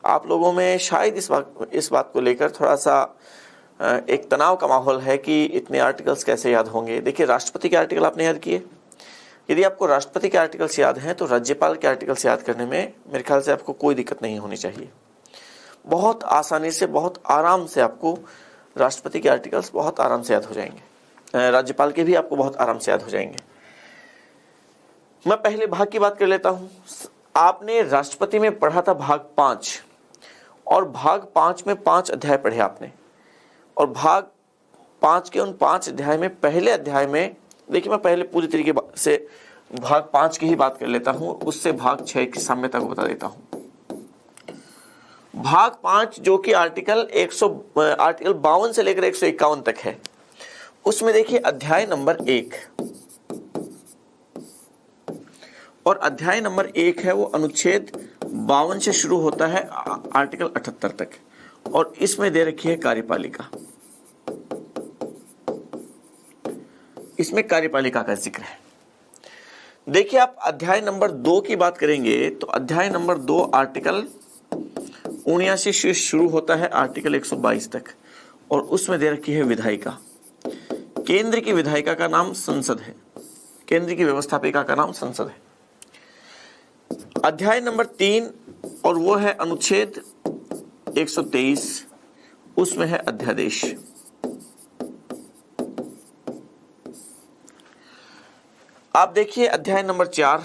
आप लोगों में शायद इस बात को लेकर थोड़ा सा एक तनाव का माहौल है कि इतने आर्टिकल्स कैसे याद होंगे। देखिए, राष्ट्रपति के आर्टिकल आपने याद किए। यदि आपको राष्ट्रपति के आर्टिकल्स याद हैं तो राज्यपाल के आर्टिकल्स याद करने में मेरे ख्याल से आपको कोई दिक्कत नहीं होनी चाहिए। बहुत आसानी से, बहुत आराम से आपको राष्ट्रपति के आर्टिकल्स बहुत आराम से याद हो जाएंगे। राज्यपाल के भी आपको बहुत आराम से याद हो जाएंगे। मैं पहले भाग की बात कर लेता हूं। आपने राष्ट्रपति में पढ़ा था भाग 5, और भाग 5 में 5 अध्याय पढ़े आपने, और भाग 5 के उन 5 अध्याय में पहले अध्याय में, देखिए मैं पहले पूरी तरीके से भाग 5 की ही बात कर लेता हूं, उससे भाग 6 की साम्यता को बता देता हूं। भाग 5 जो कि आर्टिकल 52 से लेकर 151 तक है, उसमें देखिए अध्याय नंबर 1, और अध्याय नंबर 1 है वो अनुच्छेद 52 से शुरू होता है आर्टिकल 78 तक, और इसमें दे रखी है कार्यपालिका। इसमें कार्यपालिका का जिक्र है। देखिए, आप अध्याय नंबर 2 की बात करेंगे तो अध्याय नंबर 2 आर्टिकल 79 से शुरू होता है आर्टिकल 122 तक, और उसमें दे रखी है विधायिका। केंद्र की विधायिका का नाम संसद है, केंद्र की व्यवस्थापिका का नाम संसद है। अध्याय नंबर 3 और वो है अनुच्छेद 123, उसमें है अध्यादेश। आप देखिए अध्याय नंबर 4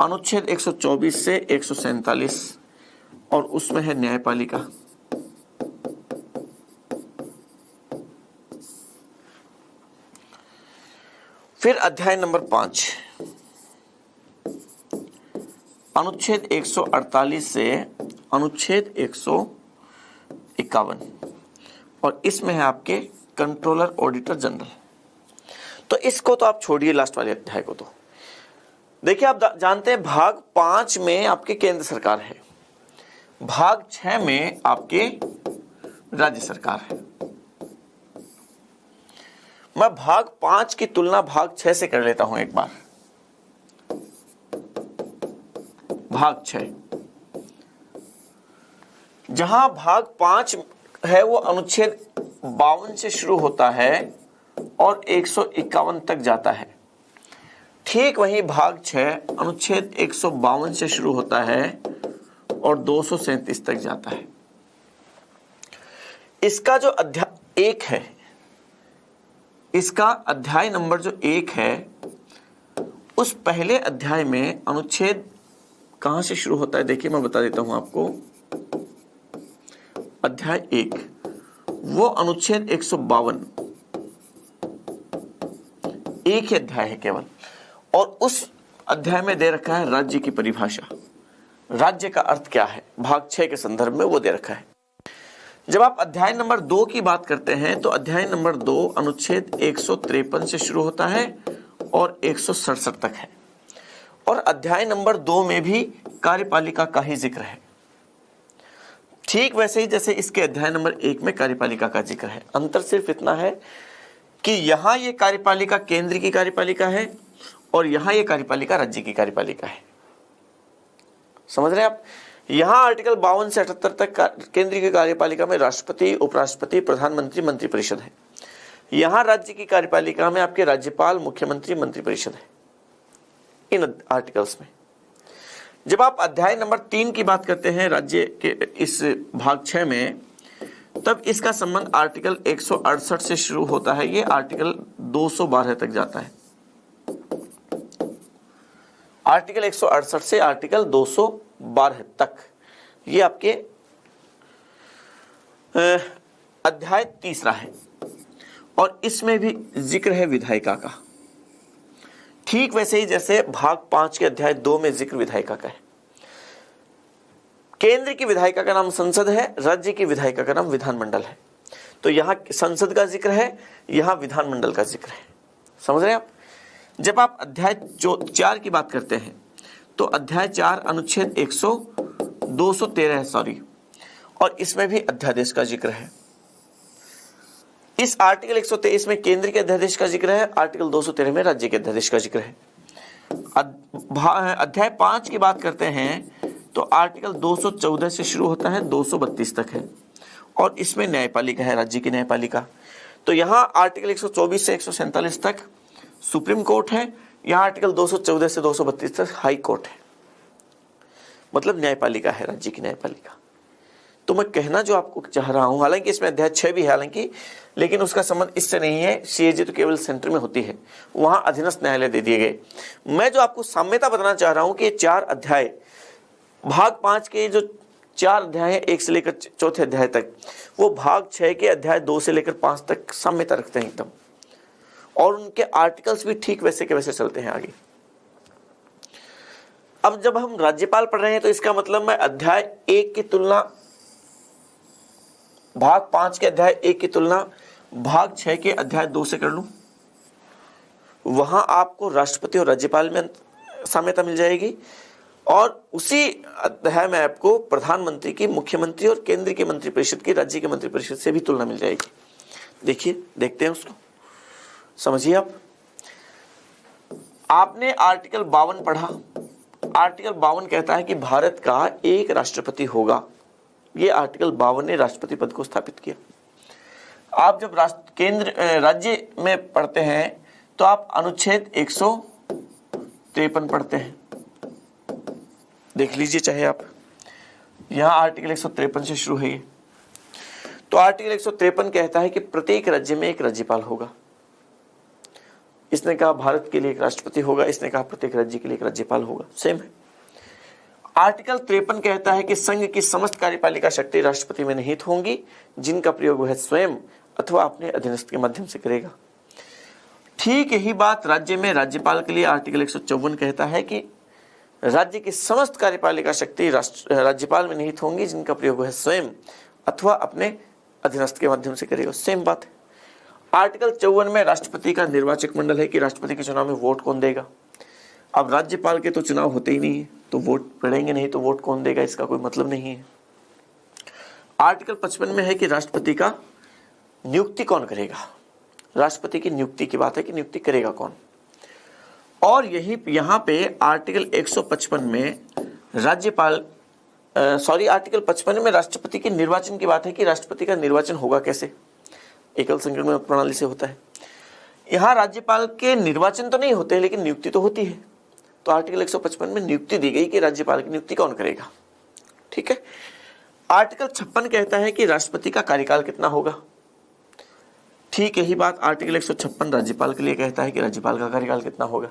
अनुच्छेद 124 से 147, और उसमें है न्यायपालिका। फिर अध्याय नंबर 5 अनुच्छेद 148 से अनुच्छेद 151, और इसमें है आपके कंट्रोलर ऑडिटर जनरल। तो इसको तो आप छोड़िए, लास्ट वाले अध्याय को। तो देखिए, आप जानते हैं भाग 5 में आपके केंद्र सरकार है, भाग 6 में आपके राज्य सरकार है। मैं भाग 5 की तुलना भाग 6 से कर लेता हूं एक बार। भाग 6, जहां भाग 5 है वो अनुच्छेद 52 से शुरू होता है और 151 तक जाता है। ठीक वहीं भाग 6 अनुच्छेद 152 से शुरू होता है और 237 तक जाता है। इसका जो अध्याय 1 है, इसका अध्याय नंबर जो 1 है, उस पहले अध्याय में अनुच्छेद कहां से शुरू होता है, देखिए मैं बता देता हूं आपको। अध्याय 1 वो अनुच्छेद 152, एक ही अध्याय है केवल, और उस अध्याय में दे रखा है राज्य की परिभाषा, राज्य का अर्थ क्या है, भाग 6 के संदर्भ में वो दे रखा है। जब आप अध्याय नंबर 2 की बात करते हैं तो अध्याय नंबर 2 अनुच्छेद 153 से शुरू होता है और 167 तक है, और अध्याय नंबर 2 में भी कार्यपालिका का ही जिक्र है। ठीक वैसे ही जैसे इसके अध्याय नंबर 1 में कार्यपालिका का जिक्र है। अंतर सिर्फ इतना है कि यहां ये कार्यपालिका केंद्र की कार्यपालिका है और यहां ये कार्यपालिका राज्य की कार्यपालिका है। समझ रहे हैं आप? यहां आर्टिकल 52 से 78 तक केंद्र की कार्यपालिका में राष्ट्रपति, उपराष्ट्रपति, प्रधानमंत्री, मंत्रिपरिषद है। यहां राज्य की कार्यपालिका में आपके राज्यपाल, मुख्यमंत्री, मंत्रिपरिषद है इन आर्टिकल्स में। जब आप अध्याय नंबर 3 की बात करते हैं राज्य के इस भाग 6 में, तब इसका संबंध आर्टिकल 168 से शुरू होता है, ये आर्टिकल 212 तक जाता है। आर्टिकल 168 से आर्टिकल 212 तक ये आपके अध्याय 3 है, और इसमें भी जिक्र है विधायिका का। ठीक वैसे ही जैसे भाग 5 के अध्याय 2 में जिक्र विधायिका का है। केंद्र की विधायिका का नाम संसद है, राज्य की विधायिका का नाम विधानमंडल है। तो यहां संसद का जिक्र है, यहां विधानमंडल का जिक्र है। समझ रहे हैं आप? जब आप अध्याय 4 की बात करते हैं तो अध्याय 4 अनुच्छेद 213 और इसमें भी अध्यादेश का जिक्र है। इस आर्टिकल 123 में केंद्र के अध्यादेश का जिक्र है, आर्टिकल 213 में राज्य के अध्यादेश का जिक्र है। अध्याय 5 की बात करते हैं तो आर्टिकल 214 से शुरू होता है 232 तक है, और इसमें न्यायपालिका है, राज्य की न्यायपालिका। तो यहाँ आर्टिकल 124 से 147 तक सुप्रीम कोर्ट है, यहाँ आर्टिकल 214 से 232 तक हाई कोर्ट है, मतलब न्यायपालिका है, राज्य की न्यायपालिका। तो मैं कहना जो आपको चाह रहा हूं, हालांकि इसमें अध्याय 6 भी है हालांकि, लेकिन उसका संबंध इससे नहीं है। सीएजी तो केवल सेंटर में होती है, वहां अधीनस्थ न्यायालय दे दिए गए। मैं जो आपको साम्यता बताना चाह रहा हूं कि ये 4 अध्याय, भाग 5 के जो 4 अध्याय हैं 1 से लेकर 4थे अध्याय तक, वो भाग 6 के अध्याय 2 से लेकर 5 तक साम्यता रखते हैं एकदम, और उनके आर्टिकल्स भी ठीक वैसे के वैसे चलते हैं आगे। अब जब हम राज्यपाल पढ़ रहे हैं तो इसका मतलब मैं अध्याय 1 की तुलना, भाग 5 के अध्याय 1 की तुलना भाग 6 के अध्याय 2 से कर लूं, वहां आपको राष्ट्रपति और राज्यपाल में साम्यता मिल जाएगी, और उसी अध्याय में आपको प्रधानमंत्री की, मुख्यमंत्री और केंद्र के मंत्रिपरिषद की, राज्य के मंत्रिपरिषद से भी तुलना मिल जाएगी। देखिए, देखते हैं उसको, समझिए। आपने आर्टिकल 52 पढ़ा। आर्टिकल 52 कहता है कि भारत का एक राष्ट्रपति होगा। ये आर्टिकल 52 ने राष्ट्रपति पद को स्थापित किया। आप जब राज्य में पढ़ते हैं तो आप अनुच्छेद 153 पढ़ते हैं, देख लीजिए चाहे आप, यहां आर्टिकल 153 से शुरू है ये। तो आर्टिकल 153 कहता है कि प्रत्येक राज्य में एक राज्यपाल होगा। इसने कहा भारत के लिए एक राष्ट्रपति होगा, इसने कहा प्रत्येक राज्य के लिए एक राज्यपाल होगा, सेम है। आर्टिकल 53 कहता है कि संघ की समस्त कार्यपालिका शक्ति राष्ट्रपति में निहित होंगी, जिनका प्रयोग वह स्वयं अथवा अपने अधीनस्थ के माध्यम से करेगा। ठीक यही बात राज्य में राज्यपाल के लिए आर्टिकल 154 कहता है कि राज्य की समस्त कार्यपालिका शक्ति राज्यपाल में निहित होंगी, जिनका प्रयोग वह स्वयं अथवा अपने अधीनस्थ के माध्यम से करेगा, सेम बात है। आर्टिकल 54 में राष्ट्रपति का निर्वाचक मंडल है कि राष्ट्रपति के चुनाव में वोट कौन देगा। अब राज्यपाल के तो चुनाव होते ही नहीं है, तो वोट पड़ेंगे नहीं, तो वोट कौन देगा, इसका कोई मतलब नहीं है। आर्टिकल 55 में है कि राष्ट्रपति का नियुक्ति कौन करेगा। राष्ट्रपति की नियुक्ति की बात है कि नियुक्ति करेगा कौन। और यहाँ पे आर्टिकल 155 में आर्टिकल 55 में राष्ट्रपति के निर्वाचन की बात है कि राष्ट्रपति का निर्वाचन होगा कैसे, एकल संक्रमण प्रणाली से होता है। यहाँ राज्यपाल के निर्वाचन तो नहीं होते, लेकिन नियुक्ति तो होती है। तो आर्टिकल 155 में नियुक्ति दी गई कि राज्यपाल की नियुक्ति कौन करेगा, ठीक है। आर्टिकल 56 कहता है कि राष्ट्रपति का कार्यकाल कितना होगा। ठीक यही बात आर्टिकल 156 राज्यपाल के लिए कहता है कि राज्यपाल का कार्यकाल कितना होगा।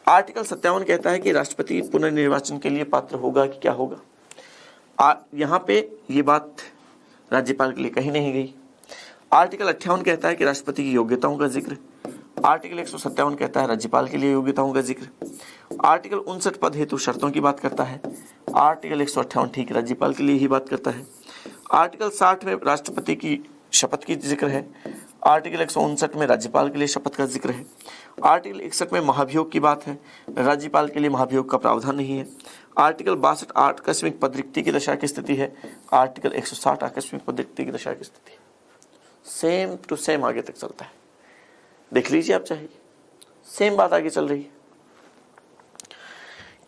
आर्टिकल 57 कहता है कि राष्ट्रपति पुनर्निर्वाचन के लिए पात्र होगा कि क्या होगा। यहाँ पे ये बात राज्यपाल के लिए कहीं नहीं गई। आर्टिकल 58 कहता है कि राष्ट्रपति की योग्यताओं का जिक्र। आर्टिकल 157 कहता है राज्यपाल के लिए योग्यताओं का जिक्र। आर्टिकल 59 पद हेतु शर्तों की बात करता है। आर्टिकल 158 ठीक राज्यपाल के लिए ही बात करता है। आर्टिकल 60 में राष्ट्रपति की शपथ की जिक्र है। आर्टिकल 159 में राज्यपाल के लिए शपथ का जिक्र है। आर्टिकल 61 में महाभियोग की बात है, राज्यपाल के लिए महाभियोग का प्रावधान नहीं है। आर्टिकल 62 आकस्मिक पद रिक्ति की दशा की स्थिति है। आर्टिकल 160 आकस्मिक पद रिक्ति की दशा की स्थिति है। सेम टू सेम आगे तक चलता है, देख लीजिए आप चाहिए, सेम बात आगे चल रही है।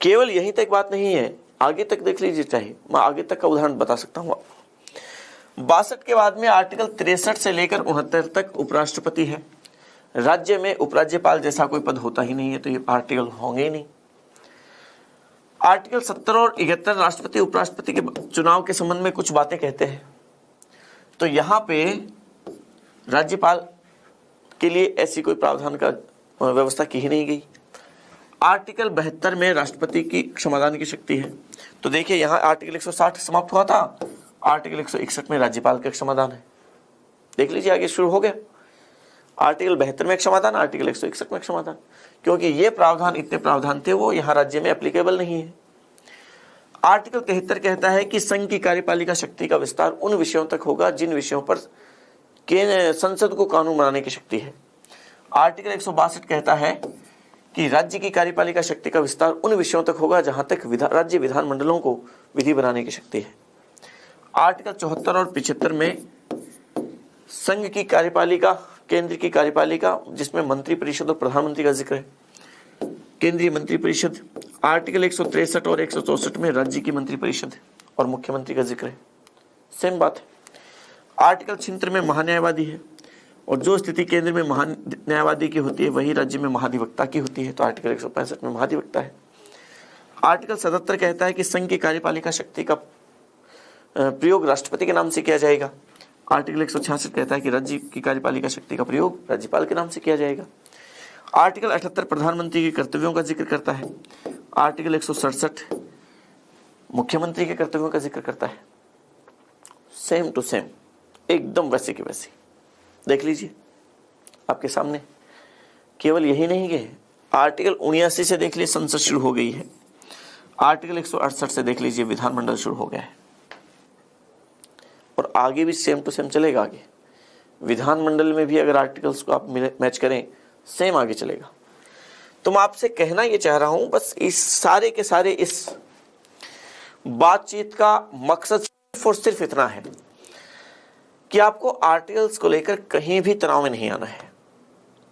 केवल यहीं तक बात नहीं है, आगे तक देख लीजिए चाहिए, मैं आगे तक का उदाहरण बता सकता हूं आपको। 62 के बाद में आर्टिकल 63 से लेकर 69 तक उपराष्ट्रपति है। राज्य में उपराज्यपाल जैसा कोई पद होता ही नहीं है, तो ये आर्टिकल होंगे ही नहीं। आर्टिकल 70 और 71 राष्ट्रपति उपराष्ट्रपति के चुनाव के संबंध में कुछ बातें कहते हैं, तो यहां पे राज्यपाल के लिए ऐसी कोई प्रावधान का व्यवस्था की ही नहीं गई। आर्टिकल 72 में राष्ट्रपति की क्षमादान की शक्ति है, तो देखिए यहाँ आर्टिकल 160 समाप्त हुआ था, आर्टिकल 161 में राज्यपाल का क्षमादान है। देख लीजिए आगे शुरू हो गया। आर्टिकल 72 में क्षमादान, आर्टिकल 161 में क्षमादान, क्योंकि ये प्रावधान, इतने प्रावधान थे वो यहाँ राज्य में एप्लीकेबल नहीं है। आर्टिकल 73 कहता है कि संघ की कार्यपालिका शक्ति का विस्तार उन विषयों तक होगा जिन विषयों पर संसद को कानून बनाने की शक्ति है। आर्टिकल 162 कहता है कि राज्य की कार्यपालिका शक्ति का विस्तार उन विषयों तक होगा जहां तक राज्य विधानमंडलों को विधि बनाने की शक्ति है। आर्टिकल 74 और 75 में संघ की कार्यपालिका, केंद्र की कार्यपालिका, जिसमें मंत्री परिषद और प्रधानमंत्री का जिक्र है, केंद्रीय मंत्रिपरिषद। आर्टिकल 163 और 164 में राज्य की मंत्रिपरिषद और मुख्यमंत्री का जिक्र है। सेम बात है। आर्टिकल 76 में महान्यायवादी है, और जो स्थिति केंद्र में महान्यायवादी की होती है वही राज्य में महाधिवक्ता की होती है, तो आर्टिकल 165 में महाधिवक्ता है। आर्टिकल 77 कहता है कि संघ की कार्यपालिका शक्ति का प्रयोग राष्ट्रपति के नाम से किया जाएगा। आर्टिकल 166 कहता है कि राज्य की कार्यपालिका शक्ति का प्रयोग राज्यपाल के नाम से किया जाएगा। आर्टिकल 78 प्रधानमंत्री के कर्तव्यों का जिक्र करता है। आर्टिकल 167 मुख्यमंत्री के कर्तव्यों का जिक्र करता है। सेम टू सेम, एकदम वैसे की वैसे। देख लीजिए आपके सामने। केवल यही नहीं है, आर्टिकल 79 से देख लीजिए संसद शुरू हो गई है। आर्टिकल 168 से देख लीजिए विधानमंडल शुरू हो गया है, और आगे भी सेम टू सेम चलेगा। आगे विधानमंडल में भी अगर आर्टिकल्स को आप मैच करें, सेम आगे चलेगा। तो मैं आपसे कहना ये चाह रहा हूं, बस इस सारे के सारे इस बातचीत का मकसद सिर्फ और सिर्फ इतना है कि आपको आर्टिकल्स को लेकर कहीं भी तनाव में नहीं आना है।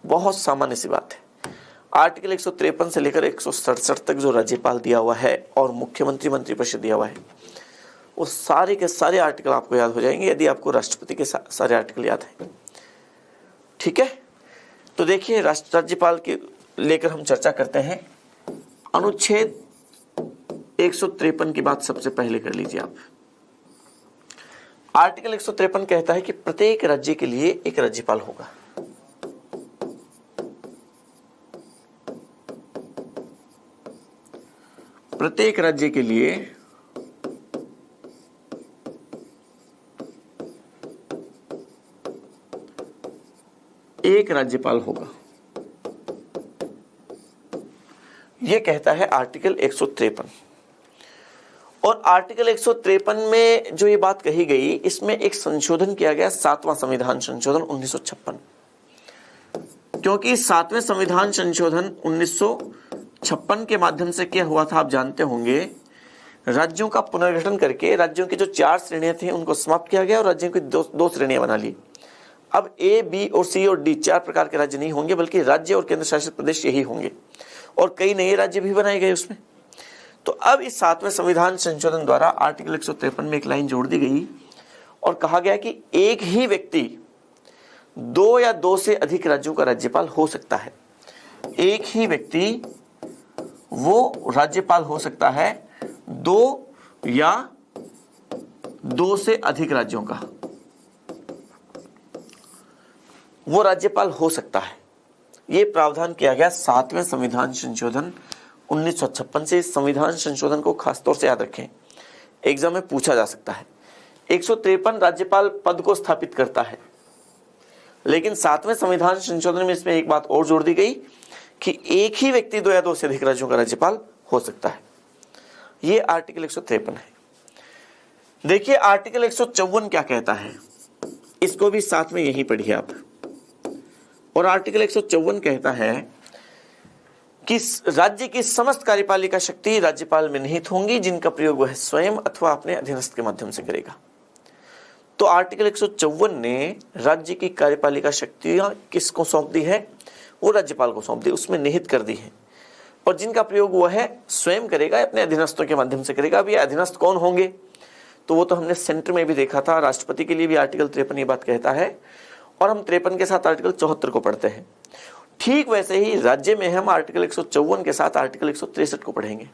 बहुत सामान्य सी बात है। आर्टिकल 153 से लेकर 167 तक जो राज्यपाल दिया हुआ है और मुख्यमंत्री मंत्रिपरिषद दिया हुआ है, वो सारे के सारे आर्टिकल आपको याद हो जाएंगे यदि आपको राष्ट्रपति के सारे आर्टिकल याद हैं। ठीक है, तो देखिए राज्यपाल के लेकर हम चर्चा करते हैं। अनुच्छेद 153 की बात सबसे पहले कर लीजिए आप। आर्टिकल 153 कहता है कि प्रत्येक राज्य के लिए एक राज्यपाल होगा। प्रत्येक राज्य के लिए एक राज्यपाल होगा, यह कहता है आर्टिकल 153। और आर्टिकल 153 में जो ये बात कही गई, इसमें एक संशोधन किया गया, 7वां संविधान संशोधन 1956। क्योंकि 7वें संविधान संशोधन 1956 के माध्यम से क्या हुआ था आप जानते होंगे। राज्यों का पुनर्गठन करके राज्यों की जो 4 श्रेणियां थी उनको समाप्त किया गया और राज्यों की दो श्रेणियां बना ली। अब ए, बी और सी और डी 4 प्रकार के राज्य नहीं होंगे, बल्कि राज्य और केंद्र शासित प्रदेश यही होंगे, और कई नए राज्य भी बनाए गए उसमें। तो अब इस 7वें संविधान संशोधन द्वारा आर्टिकल 153 में एक लाइन जोड़ दी गई और कहा गया कि एक ही व्यक्ति 2 या 2 से अधिक राज्यों का राज्यपाल हो सकता है। एक ही व्यक्ति वो राज्यपाल हो सकता है 2 या 2 से अधिक राज्यों का, वो राज्यपाल हो सकता है। ये प्रावधान किया गया 7वें संविधान संशोधन 1956 से। इस संविधान संशोधन को खासतौर से याद रखें, एग्जाम में पूछा जा सकता है। 153 राज्यपाल पद को स्थापित करता है, लेकिन 7वें संविधान संशोधन में इसमें एक बात और जोड़ दी गई कि एक ही व्यक्ति 2 या 2 से अधिक राज्यों का राज्यपाल हो सकता है। ये आर्टिकल 153 है। देखिए आर्टिकल 154 क्या कहता है, इसको भी साथ में यही पढ़िए आप। और आर्टिकल 154 कहता है कि राज्य की समस्त कार्यपालिका शक्ति राज्यपाल में निहित होंगी, जिनका प्रयोग वह स्वयं अथवा अपने अधीनस्थ के माध्यम से करेगा। तो आर्टिकल 154 ने राज्य की कार्यपालिका शक्तियां किसको सौंप दी है, वो राज्यपाल को सौंप दी, उसमें निहित कर दी है, और जिनका प्रयोग वह स्वयं करेगा, अपने अधीनस्थों के माध्यम से करेगा। अब ये अधीनस्थ कौन होंगे, तो वो तो हमने सेंटर में भी देखा था। राष्ट्रपति के लिए भी आर्टिकल 53 ये बात कहता है, और हम 53 के साथ आर्टिकल 74 को पढ़ते हैं। ठीक वैसे ही राज्य में हम आर्टिकल 154 के साथ आर्टिकल 163 को पढ़ेंगे,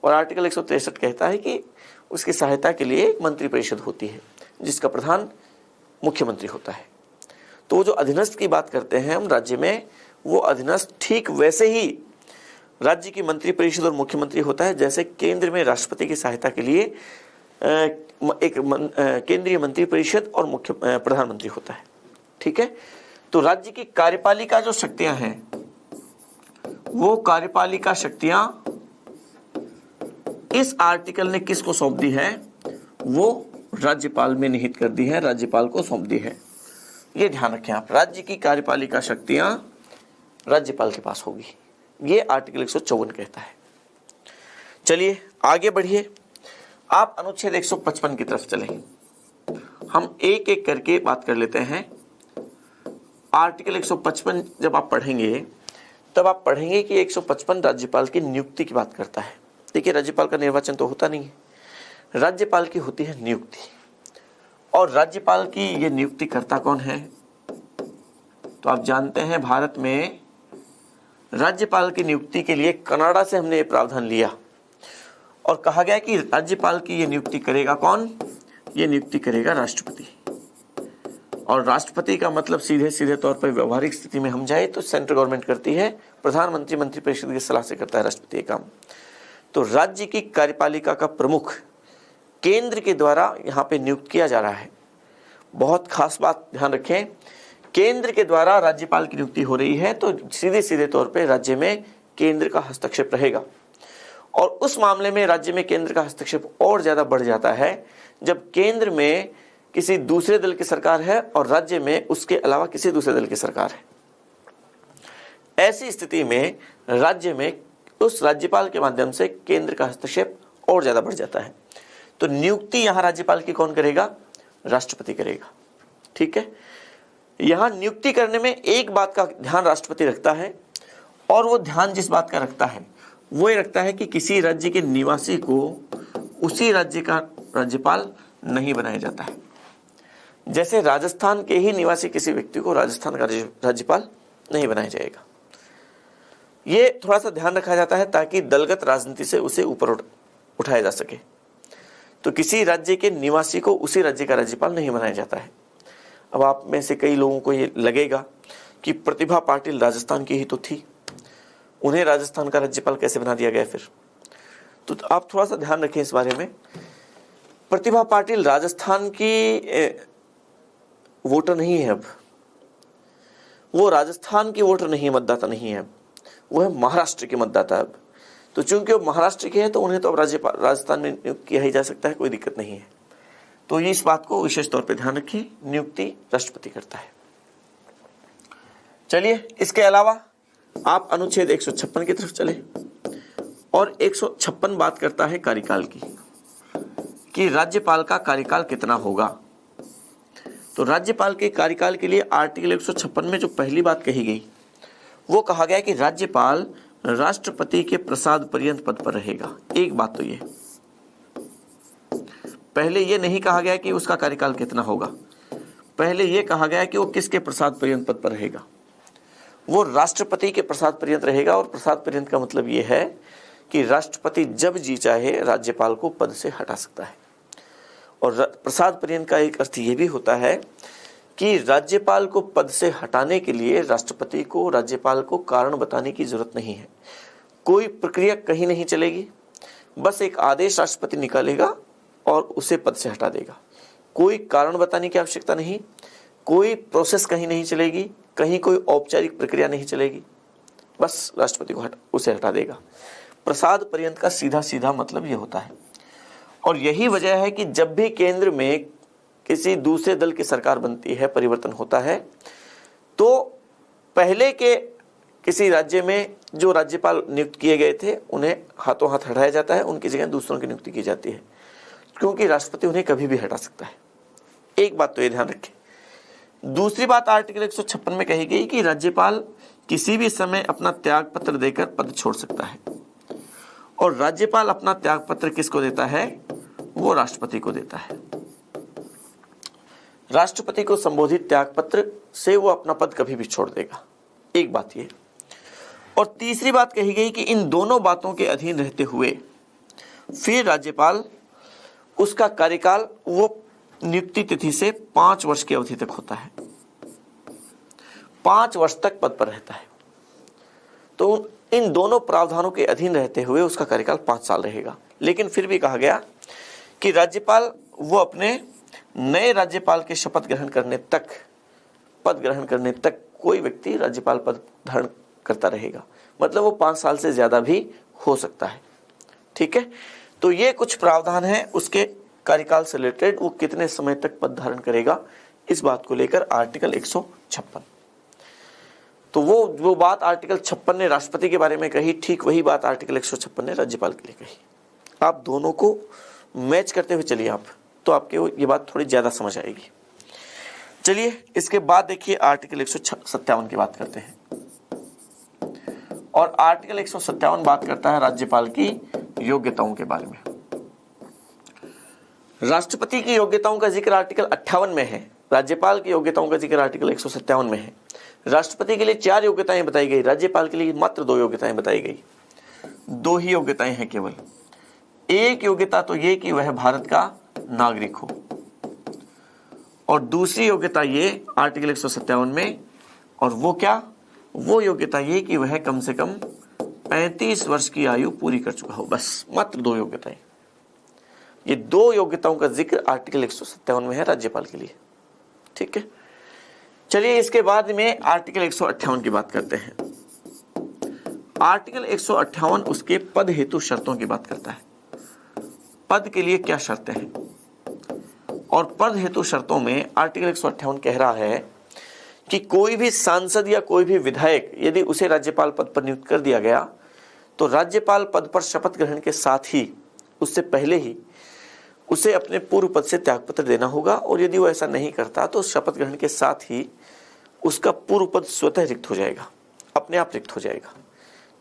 और आर्टिकल 163 कहता है कि उसकी सहायता के लिए एक मंत्रिपरिषद होती है, जिसका प्रधान मुख्यमंत्री होता है। तो वो जो अधीनस्थ की बात करते हैं हम राज्य में, वो अधीनस्थ ठीक वैसे ही राज्य की मंत्रिपरिषद और मुख्यमंत्री होता है, जैसे केंद्र में राष्ट्रपति की सहायता के लिए एक केंद्रीय मंत्रिपरिषद और मुख्य प्रधानमंत्री होता है। ठीक है, तो राज्य की कार्यपालिका जो शक्तियां हैं, वो कार्यपालिका शक्तियां इस आर्टिकल ने किसको सौंप दी है, वो राज्यपाल में निहित कर दी है, राज्यपाल को सौंप दी है। ये ध्यान रखें आप, राज्य की कार्यपालिका शक्तियां राज्यपाल के पास होगी, ये आर्टिकल 154 कहता है। चलिए आगे बढ़िए, आप अनुच्छेद 155 की तरफ चलें। हम एक एक करके बात कर लेते हैं। आर्टिकल 155 जब आप पढ़ेंगे तब आप पढ़ेंगे कि 155 राज्यपाल की नियुक्ति की बात करता है। देखिए, राज्यपाल का निर्वाचन तो होता नहीं है, राज्यपाल की होती है नियुक्ति। और राज्यपाल की ये नियुक्ति करता कौन है? तो आप जानते हैं भारत में राज्यपाल की नियुक्ति के लिए कनाडा से हमने ये प्रावधान लिया और कहा गया कि राज्यपाल की ये नियुक्ति करेगा कौन? ये नियुक्ति करेगा राष्ट्रपति। और राष्ट्रपति का मतलब सीधे सीधे तौर पर व्यवहारिक स्थिति में हम जाए तो सेंट्रल गवर्नमेंट करती है, प्रधानमंत्री मंत्रिपरिषद की सलाह से करता है राष्ट्रपति काम। तो राज्य की कार्यपालिका का प्रमुख केंद्र के द्वारा यहाँ पे नियुक्त किया जा रहा है। बहुत खास बात ध्यान रखें, केंद्र के द्वारा राज्यपाल की नियुक्ति हो रही है तो सीधे सीधे तौर पे राज्य में केंद्र का हस्तक्षेप रहेगा। और उस मामले में राज्य में केंद्र का हस्तक्षेप और ज्यादा बढ़ जाता है जब केंद्र में किसी दूसरे दल की सरकार है और राज्य में उसके अलावा किसी दूसरे दल की सरकार है। ऐसी स्थिति में राज्य में उस राज्यपाल के माध्यम से केंद्र का हस्तक्षेप और ज्यादा बढ़ जाता है। तो नियुक्ति यहां राज्यपाल की कौन करेगा? राष्ट्रपति करेगा। ठीक है, यहां नियुक्ति करने में एक बात का ध्यान राष्ट्रपति रखता है, और वो ध्यान जिस बात का रखता है वो ये रखता है कि किसी राज्य के निवासी को उसी राज्य का राज्यपाल नहीं बनाया जाता है। जैसे राजस्थान के ही निवासी किसी व्यक्ति को राजस्थान का राज्यपाल नहीं बनाया जाएगा। ये थोड़ा सा ध्यान रखा जाता है ताकि दलगत राजनीति से उसे ऊपर उठाया जा सके। तो किसी राज्य के निवासी को उसी राज्य का राज्यपाल नहीं बनाया जाता है। अब आप में से कई लोगों को ये लगेगा कि प्रतिभा पाटिल राजस्थान की ही तो थी, उन्हें राजस्थान का राज्यपाल कैसे बना दिया गया फिर? तो आप थोड़ा सा ध्यान रखें इस बारे में। प्रतिभा पाटिल राजस्थान की वोटर नहीं है, अब वो राजस्थान की वोटर नहीं है, मतदाता नहीं है, वो है महाराष्ट्र के मतदाता। अब तो चूंकि वो महाराष्ट्र के हैं तो उन्हें तो अब राजस्थान में नियुक्त किया ही जा सकता है, कोई दिक्कत नहीं है। तो ये इस बात को विशेष तौर पे ध्यान रखिए, नियुक्ति राष्ट्रपति करता है। चलिए, इसके अलावा आप अनुच्छेद 156 की तरफ चले और 156 बात करता है कार्यकाल की, कि राज्यपाल का कार्यकाल कितना होगा। तो राज्यपाल के कार्यकाल के लिए आर्टिकल 156 में जो पहली बात कही गई वो कहा गया कि राज्यपाल राष्ट्रपति के प्रसाद पर्यंत पद पर रहेगा। एक बात तो ये, पहले ये नहीं कहा गया कि उसका कार्यकाल कितना होगा, पहले ये कहा गया कि वो किसके प्रसाद पर्यंत पद पर रहेगा। वो राष्ट्रपति के प्रसाद पर्यंत रहेगा। और प्रसाद पर्यंत का मतलब ये है कि राष्ट्रपति जब जी चाहे राज्यपाल को पद से हटा सकता है। और प्रसाद पर्यंत का एक अर्थ ये भी होता है कि राज्यपाल को पद से हटाने के लिए राष्ट्रपति को राज्यपाल को कारण बताने की जरूरत नहीं है। कोई प्रक्रिया कहीं नहीं चलेगी, बस एक आदेश राष्ट्रपति निकालेगा और उसे पद से हटा देगा। कोई कारण बताने की आवश्यकता नहीं, कोई प्रोसेस कहीं नहीं चलेगी, कहीं कोई औपचारिक प्रक्रिया नहीं चलेगी, बस राष्ट्रपति को उसे हटा देगा। प्रसाद पर्यंत का सीधा सीधा मतलब ये होता है। और यही वजह है कि जब भी केंद्र में किसी दूसरे दल की सरकार बनती है, परिवर्तन होता है, तो पहले के किसी राज्य में जो राज्यपाल नियुक्त किए गए थे उन्हें हाथों हाथ हटाया जाता है, उनकी जगह दूसरों की नियुक्ति की जाती है, क्योंकि राष्ट्रपति उन्हें कभी भी हटा सकता है। एक बात तो ये ध्यान रखें। दूसरी बात आर्टिकल 156 में कही गई कि राज्यपाल किसी भी समय अपना त्याग पत्र देकर पद छोड़ सकता है। और राज्यपाल अपना त्याग पत्र किसको देता है? वो राष्ट्रपति को देता है। राष्ट्रपति को संबोधित त्याग पत्र से वो अपना पद कभी भी छोड़ देगा। एक बात ये। और तीसरी बात कही गई कि इन दोनों बातों के अधीन रहते हुए फिर राज्यपाल, उसका कार्यकाल वो नियुक्ति तिथि से 5 वर्ष की अवधि तक होता है, 5 वर्ष तक पद पर रहता है। तो इन दोनों प्रावधानों के अधीन रहते हुए उसका कार्यकाल 5 साल रहेगा। लेकिन फिर भी कहा गया कि राज्यपाल वो अपने नए राज्यपाल के शपथ ग्रहण करने तक, पद ग्रहण करने तक कोई व्यक्ति राज्यपाल पद धारण करता रहेगा। मतलब वो 5 साल से ज्यादा भी हो सकता है। ठीक है, तो ये कुछ प्रावधान है उसके कार्यकाल से रिलेटेड, वो कितने समय तक पद धारण करेगा, इस बात को लेकर आर्टिकल 156। तो वो बात आर्टिकल 56 ने राष्ट्रपति के बारे में कही, ठीक वही बात आर्टिकल 156 ने राज्यपाल के लिए कही। आप दोनों को मैच करते हुए चलिए आप, तो आपके ये बात थोड़ी ज्यादा समझ आएगी। चलिए, इसके बाद देखिए आर्टिकल 157 की बात करते हैं। और आर्टिकल 157 बात करता है राज्यपाल की योग्यताओं के बारे में। राष्ट्रपति की योग्यताओं का जिक्र आर्टिकल 58 में है, राज्यपाल की योग्यताओं का जिक्र आर्टिकल 157 में है। राष्ट्रपति के लिए 4 योग्यताएं बताई गई, राज्यपाल के लिए मात्र 2 योग्यताएं बताई गई। 2 ही योग्यताएं हैं केवल। एक योग्यता तो ये कि वह भारत का नागरिक हो, और दूसरी योग्यता ये आर्टिकल 157 में, और वो क्या, वो योग्यता ये कि वह कम से कम 35 वर्ष की आयु पूरी कर चुका हो। बस मात्र 2 योग्यताएं। ये 2 योग्यताओं का जिक्र आर्टिकल 157 में है राज्यपाल के लिए। ठीक है, चलिए इसके बाद में आर्टिकल 158 की बात करते हैं। आर्टिकल 158 उसके पद हेतु शर्तों की बात करता है। पद के लिए क्या शर्तें हैं, और पद हेतु शर्तों में आर्टिकल 158 कह रहा है कि कोई भी सांसद या कोई भी विधायक यदि उसे राज्यपाल पद पर नियुक्त कर दिया गया तो राज्यपाल पद पर शपथ ग्रहण के साथ ही, उससे पहले ही उसे अपने पूर्व पद से त्यागपत्र देना होगा, और यदि वो ऐसा नहीं करता तो शपथ ग्रहण के साथ ही उसका पूर्व पद स्वतः रिक्त हो जाएगा, अपने आप रिक्त हो जाएगा।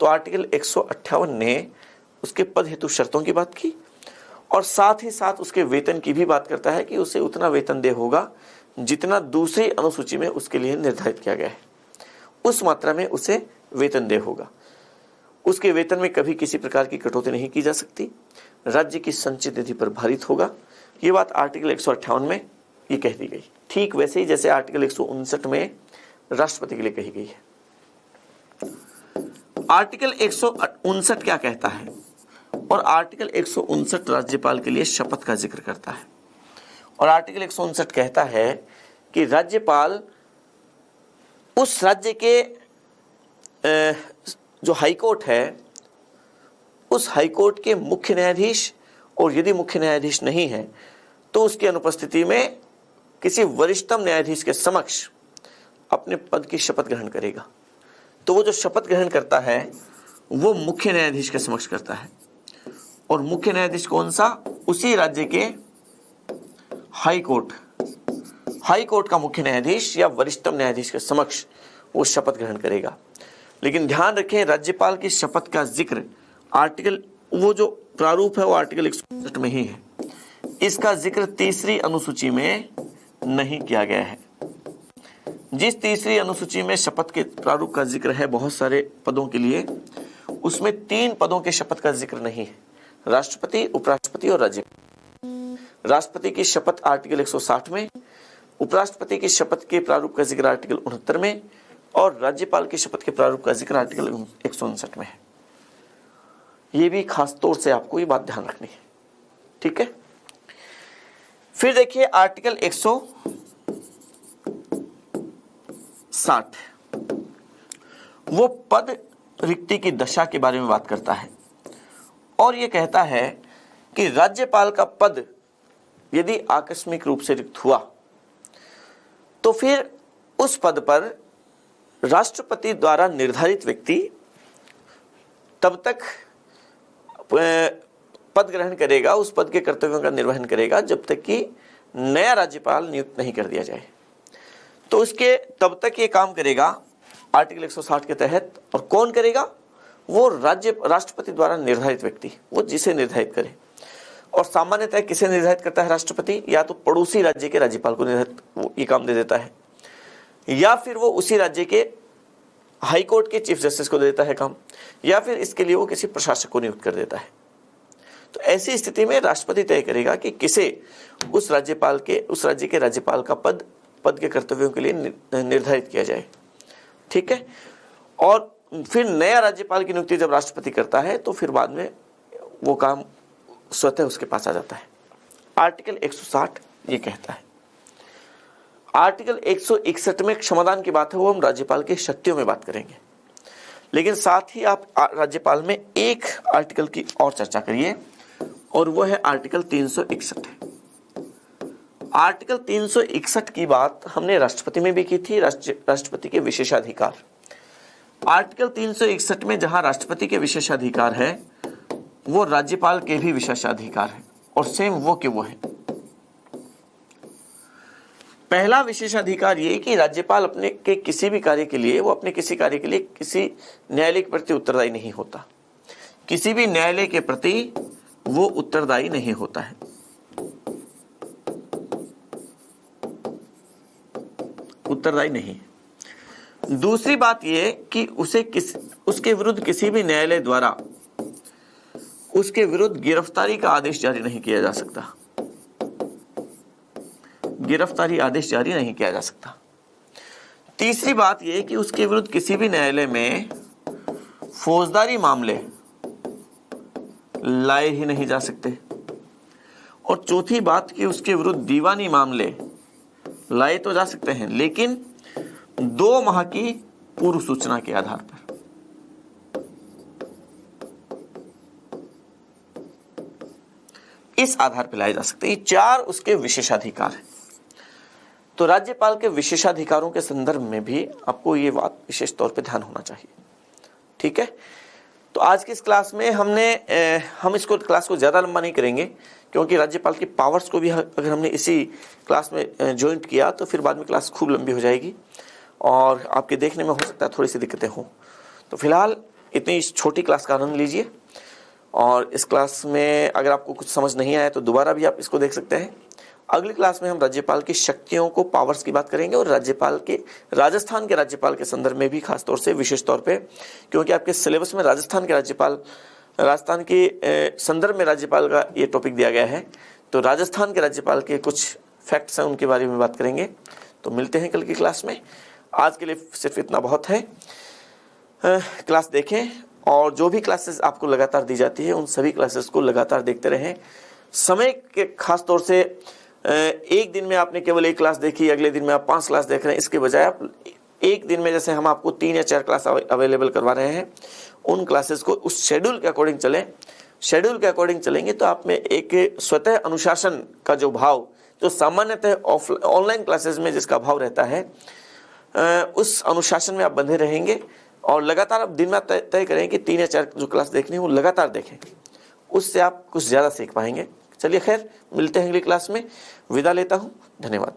तो आर्टिकल 158 ने उसके पद हेतु शर्तों की बात की, और साथ ही साथ उसके वेतन की भी बात करता है कि उसे उतना वेतन देय होगा जितना दूसरी अनुसूची में उसके लिए निर्धारित किया गया है, उस मात्रा में उसे वेतन देय होगा। उसके वेतन में कभी किसी प्रकार की कटौती नहीं की जा सकती, राज्य की संचित निधि पर भारित होगा। ये बात आर्टिकल 158 में ये कह दी गई, ठीक वैसे ही जैसे आर्टिकल 159 में राष्ट्रपति के लिए कही गई है। आर्टिकल 159 क्या कहता है, और आर्टिकल 159 राज्यपाल के लिए शपथ का जिक्र करता है। और आर्टिकल 159 कहता है कि राज्यपाल उस राज्य के जो हाईकोर्ट है, उस हाईकोर्ट के मुख्य न्यायाधीश, और यदि मुख्य न्यायाधीश नहीं है तो उसकी अनुपस्थिति में किसी वरिष्ठतम न्यायाधीश के समक्ष अपने पद की शपथ ग्रहण करेगा। तो वो जो शपथ ग्रहण करता है वो मुख्य न्यायाधीश के समक्ष करता है, और मुख्य न्यायाधीश कौन सा, उसी राज्य के हाई कोर्ट का मुख्य न्यायाधीश या वरिष्ठतम न्यायाधीश के समक्ष वो शपथ ग्रहण करेगा। लेकिन ध्यान रखें, राज्यपाल की शपथ का जिक्र आर्टिकल, वो जो प्रारूप है वो आर्टिकल 159 में ही है, इसका जिक्र तीसरी अनुसूची में नहीं किया गया है। जिस तीसरी अनुसूची में शपथ के प्रारूप का जिक्र है बहुत सारे पदों के लिए, उसमें 3 पदों के शपथ का जिक्र नहीं है, राष्ट्रपति, उपराष्ट्रपति और राज्यपाल। राष्ट्रपति की शपथ आर्टिकल 160 में, उपराष्ट्रपति की शपथ के प्रारूप का जिक्र आर्टिकल 69 में, और राज्यपाल की शपथ के प्रारूप का जिक्र आर्टिकल 159 में है। ये भी खास तौर से आपको ये बात ध्यान रखनी है। ठीक है, फिर देखिए आर्टिकल 160 वो पद रिक्ति की दशा के बारे में बात करता है, और ये कहता है कि राज्यपाल का पद यदि आकस्मिक रूप से रिक्त हुआ तो फिर उस पद पर राष्ट्रपति द्वारा निर्धारित व्यक्ति तब तक पद ग्रहण करेगा, उस पद के कर्तव्यों का निर्वहन करेगा जब तक कि नया राज्यपाल नियुक्त नहीं कर दिया जाए। तो उसके तब तक ये काम करेगा आर्टिकल 160 के तहत, और कौन करेगा, वो राष्ट्रपति द्वारा निर्धारित व्यक्ति, वो जिसे निर्धारित करे। और सामान्यतः किसे निर्धारित करता है राष्ट्रपति, या तो पड़ोसी राज्य के राज्यपाल को निर्धारित वो ये काम दे देता है, या फिर वो उसी राज्य के हाईकोर्ट के चीफ जस्टिस को दे देता है काम, या फिर इसके लिए वो किसी प्रशासक को नियुक्त कर देता है। तो ऐसी स्थिति में राष्ट्रपति तय करेगा कि किसे उस राज्य के राज्यपाल का पद के कर्तव्यों के लिए निर्धारित किया जाए। ठीक है, और फिर नया राज्यपाल की नियुक्ति जब राष्ट्रपति करता है तो फिर बाद में वो काम स्वतः उसके पास आ जाता है। आर्टिकल 160 ये कहता है। आर्टिकल 161 में क्षमादान की बात है, वो हम राज्यपाल की शक्तियों में बात करेंगे, लेकिन साथ ही आप राज्यपाल में एक आर्टिकल की और चर्चा करिए, और वो है आर्टिकल 361। आर्टिकल 361 की बात हमने राष्ट्रपति में भी की थी, राष्ट्रपति के विशेषाधिकार। आर्टिकल 361 में जहां राष्ट्रपति के विशेषाधिकार है वो राज्यपाल के भी विशेषाधिकार है, और सेम वो के वो है। पहला विशेषाधिकार ये कि राज्यपाल अपने के किसी भी कार्य के लिए, वो अपने किसी कार्य के लिए किसी न्यायालय के प्रति उत्तरदायी नहीं होता। किसी भी न्यायालय के प्रति वो उत्तरदायी नहीं होता है। उत्तरदायी नहीं। दूसरी बात ये कि उसके विरुद्ध किसी भी न्यायालय द्वारा उसके विरुद्ध गिरफ्तारी का आदेश जारी नहीं किया जा सकता। गिरफ्तारी आदेश जारी नहीं किया जा सकता। तीसरी बात यह कि उसके विरुद्ध किसी भी न्यायालय में फौजदारी मामले लाए ही नहीं जा सकते। और चौथी बात कि उसके विरुद्ध दीवानी मामले लाए तो जा सकते हैं, लेकिन 2 माह की पूर्व सूचना के आधार पर। इस आधार पर लाए जा सकते हैं। ये 4 उसके विशेषाधिकार हैं। तो राज्यपाल के विशेषाधिकारों के संदर्भ में भी आपको ये बात विशेष तौर पे ध्यान होना चाहिए। ठीक है, तो आज की इस क्लास में हम इसको क्लास को ज़्यादा लंबा नहीं करेंगे, क्योंकि राज्यपाल की पावर्स को भी अगर हमने इसी क्लास में ज्वाइंट किया तो फिर बाद में क्लास खूब लंबी हो जाएगी और आपके देखने में हो सकता है थोड़ी सी दिक्कतें हों। तो फिलहाल इतनी छोटी क्लास का आनंद लीजिए, और इस क्लास में अगर आपको कुछ समझ नहीं आया तो दोबारा भी आप इसको देख सकते हैं। अगली क्लास में हम राज्यपाल की शक्तियों को, पावर्स की बात करेंगे, और राजस्थान के राज्यपाल के संदर्भ में भी खास तौर से, विशेष तौर पे, क्योंकि आपके सिलेबस में राजस्थान के संदर्भ में राज्यपाल का ये टॉपिक दिया गया है। तो राजस्थान के राज्यपाल के कुछ फैक्ट्स हैं, उनके बारे में बात करेंगे। तो मिलते हैं कल की क्लास में। आज के लिए सिर्फ इतना बहुत है। क्लास देखें, और जो भी क्लासेस आपको लगातार दी जाती है उन सभी क्लासेस को लगातार देखते रहें। समय के खास तौर से एक दिन में आपने केवल 1 क्लास देखी, अगले दिन में आप 5 क्लास देख रहे हैं, इसके बजाय आप एक दिन में, जैसे हम आपको 3 या 4 क्लास अवेलेबल करवा रहे हैं, उन क्लासेस को उस शेड्यूल के अकॉर्डिंग चलें। शेड्यूल के अकॉर्डिंग चलेंगे तो आप में एक स्वतः अनुशासन का जो भाव, जो सामान्यतः ऑनलाइन क्लासेस में जिसका भाव रहता है, उस अनुशासन में आप बंधे रहेंगे। और लगातार आप दिन में तय करें कि 3 या 4 जो क्लास देखनी है वो लगातार देखें, उससे आप कुछ ज़्यादा सीख पाएंगे। चलिए खैर, मिलते हैं अगली क्लास में। विदा लेता हूँ। धन्यवाद।